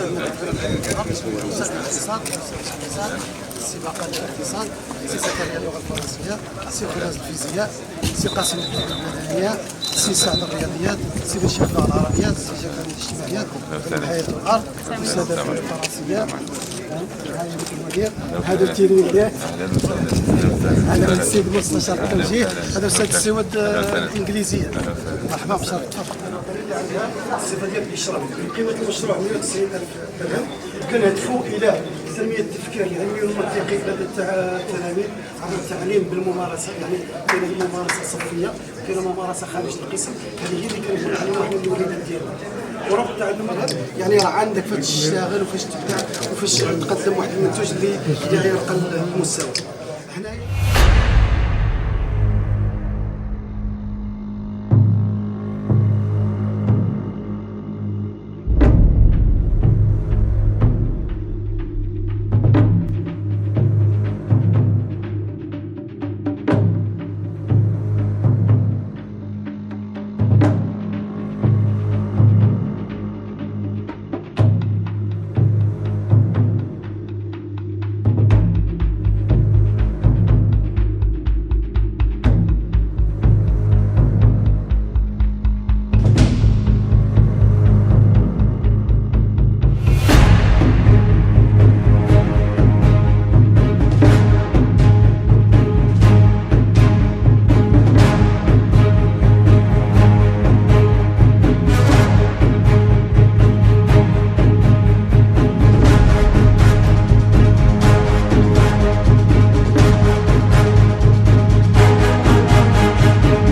الاقتصاد، السباقات الاقتصاد، سي سكريا اللغه الفرنسيه، سي خلاص الفيزياء، سي قاسم المدنيه، سي سعد الرياضيات، سي بشير العربيات، سي جمال الاجتماعيات، حياه الارض، استاذ الفرنسيه، المدير، هذا التلميذ ديالك، هذا السيد المستشار التوجيه، هذا استاذ السواد الانجليزيه. مرحبا بشرف تفضل. الصفه ديال الاشراف قيمه المشروع 190,000 درهم، كان هدفه الى تنميه التفكير العلمي والمنطقي لدى التلاميذ عبر التعليم بالممارسه، يعني كاين ممارسه صفيه، كاين ممارسه خارج القسم، هذه هي اللي كنقول عليها واحد من الوليدات ديالنا. ورغم التعلم هذا يعني راه عندك فاش تشتغل وفاش تبدع وفاش تقدم واحد المنتوج اللي يرقى المستوى.